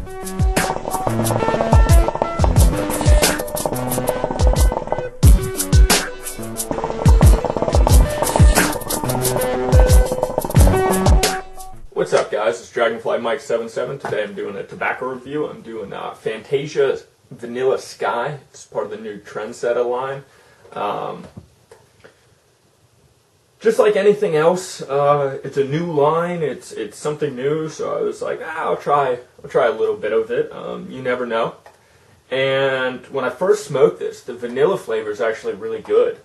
What's up, guys? It's Dragonfly Mike77. Today I'm doing a tobacco review. I'm doing Fantasia Vanilla Sky. It's part of the new Trendsettah line. Just like anything else, it's a new line. It's something new, so I was like, I'll try a little bit of it. You never know. And when I first smoked this, the vanilla flavor is actually really good.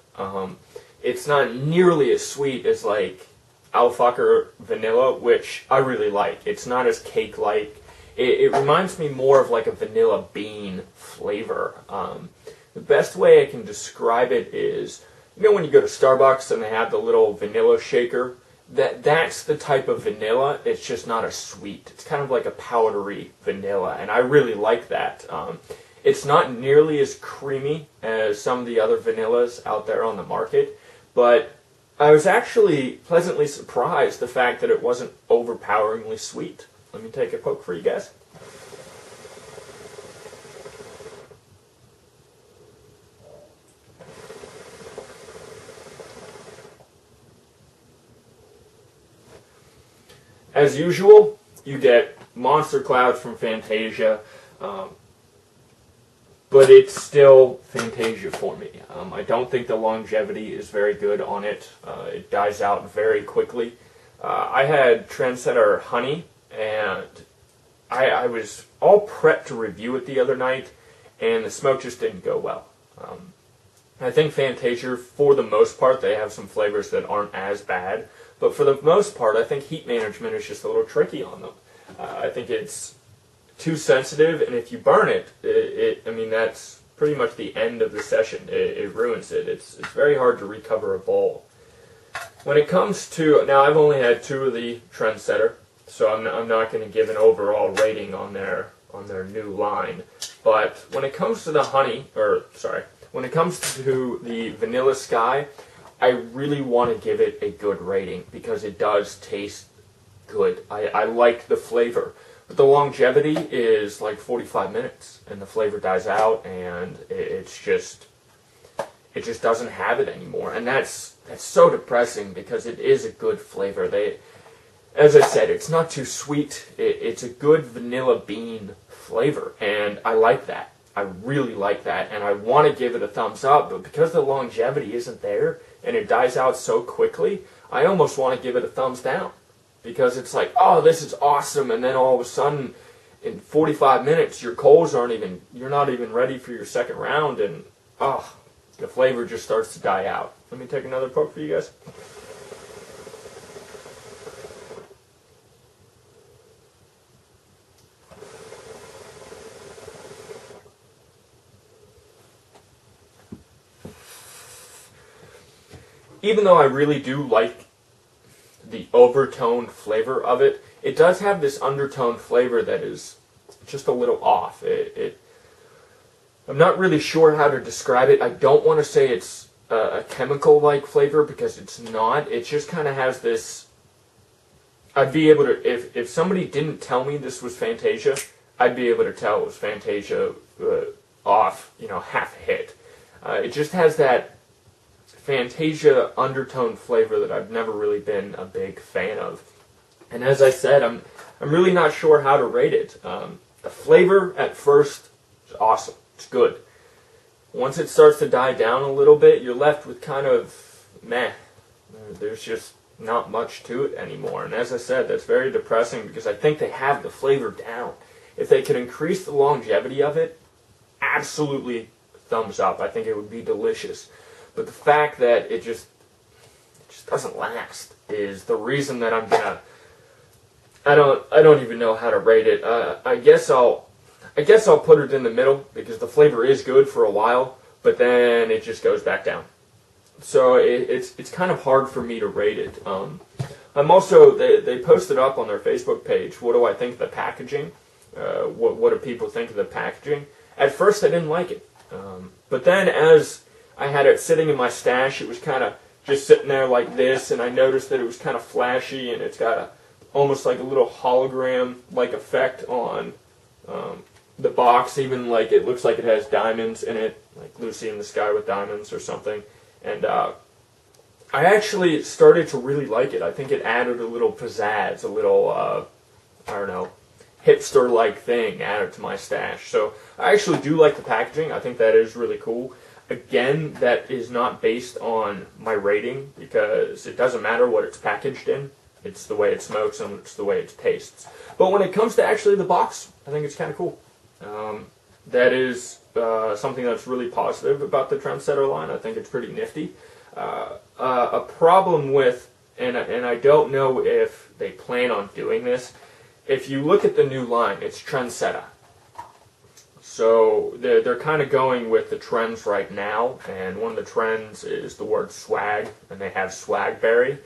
It's not nearly as sweet as like Alfucker vanilla, which I really like. It's not as cake-like. It reminds me more of like a vanilla bean flavor. The best way I can describe it is, you know when you go to Starbucks and they have the little vanilla shaker? That's the type of vanilla. It's just not as sweet. It's kind of like a powdery vanilla, and I really like that. It's not nearly as creamy as some of the other vanillas out there on the market, but I was actually pleasantly surprised the fact that it wasn't overpoweringly sweet. Let me take a poke for you guys. As usual, you get monster clouds from Fantasia, but it's still Fantasia for me. I don't think the longevity is very good on it. It dies out very quickly. I had Trendsettah Honey, and I was all prepped to review it the other night, and the smoke just didn't go well. I think Fantasia, for the most part, they have some flavors that aren't as bad, but for the most part, I think heat management is just a little tricky on them. I think it's too sensitive, and if you burn it, I mean, that's pretty much the end of the session. It ruins it. It's very hard to recover a bowl. When it comes to, now I've only had 2 of the Trendsettah, so I'm not going to give an overall rating on their new line. But when it comes to the when it comes to the Vanilla Sky, I really want to give it a good rating because it does taste good. I like the flavor. But the longevity is like 45 minutes, and the flavor dies out, and it just doesn't have it anymore, and that's so depressing because it is a good flavor. As I said, it's not too sweet. It's a good vanilla bean flavor, and I like that. I really like that, and I want to give it a thumbs up, but because the longevity isn't there and it dies out so quickly, I almost want to give it a thumbs down. Because it's like, oh, this is awesome, and then all of a sudden, in 45 minutes, your coals you're not even ready for your second round, and, oh, the flavor just starts to die out. Let me take another poke for you guys. Even though I really do like the overtone flavor of it, it does have this undertone flavor that is just a little off. I'm not really sure how to describe it. I don't want to say it's a chemical-like flavor because it's not. It just kind of has this. I'd be able to, if somebody didn't tell me this was Fantasia, I'd be able to tell it was Fantasia off, half a hit. It just has that Fantasia undertone flavor that I've never really been a big fan of. And as I said, I'm really not sure how to rate it. The flavor at first is awesome. It's good. Once it starts to die down a little bit, you're left with kind of meh. There's just not much to it anymore. And as I said, that's very depressing because I think they have the flavor down. If they could increase the longevity of it, absolutely thumbs up. I think it would be delicious. But the fact that it just doesn't last is the reason that I'm gonna. I don't even know how to rate it. I guess I'll put it in the middle because the flavor is good for a while, but then it just goes back down. So it's kind of hard for me to rate it. I'm also they posted up on their Facebook page. What do I think of the packaging? What do people think of the packaging? At first, I didn't like it, but then as I had it sitting in my stash, it was kind of just sitting there like this, and I noticed that it was kind of flashy, and it's got almost like a little hologram-like effect on The box, even like it looks like it has diamonds in it, like Lucy in the Sky with Diamonds or something. And I actually started to really like it. I think it added a little pizzazz, a little, I don't know, hipster-like thing added to my stash. So I actually do like the packaging. I think that is really cool. Again, that is not based on my rating because it doesn't matter what it's packaged in. It's the way it smokes and it's the way it tastes. But when it comes to actually the box, I think it's kind of cool. That is something that's really positive about the Trendsettah line. I think it's pretty nifty. A problem with, and I don't know if they plan on doing this, if you look at the new line, it's Trendsettah. So they're kind of going with the trends right now, and one of the trends is the word swag, and they have Swagberry.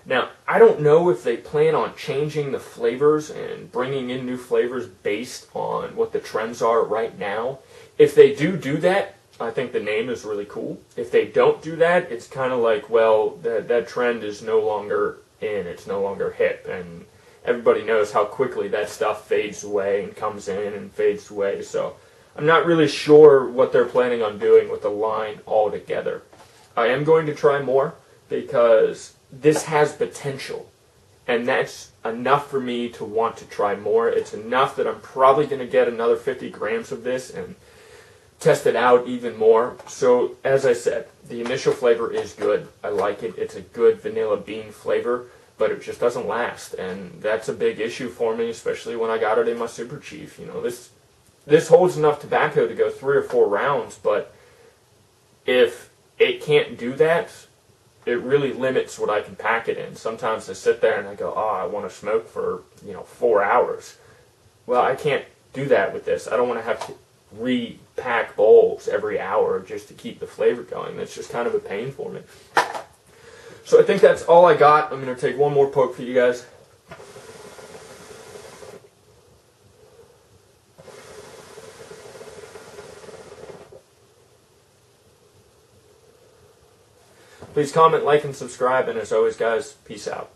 Now, I don't know if they plan on changing the flavors and bringing in new flavors based on what the trends are right now. If they do that, I think the name is really cool. If they don't do that, it's kind of like, well, that trend is no longer in, it's no longer hip, and everybody knows how quickly that stuff fades away and comes in and fades away. So I'm not really sure what they're planning on doing with the line altogether. I am going to try more because this has potential, and that's enough for me to want to try more. It's enough that I'm probably going to get another 50 grams of this and test it out even more. So, as I said, the initial flavor is good. I like it. It's a good vanilla bean flavor, but it just doesn't last, and that's a big issue for me, especially when I got it in my Super Chief. You know, this holds enough tobacco to go 3 or 4 rounds, but if it can't do that, it really limits what I can pack it in. Sometimes I sit there and I go, oh, I want to smoke for, 4 hours. Well, I can't do that with this. I don't want to have to repack bowls every hour just to keep the flavor going. That's just kind of a pain for me. So I think that's all I got. I'm going to take one more poke for you guys. Please comment, like, and subscribe, and as always, guys, peace out.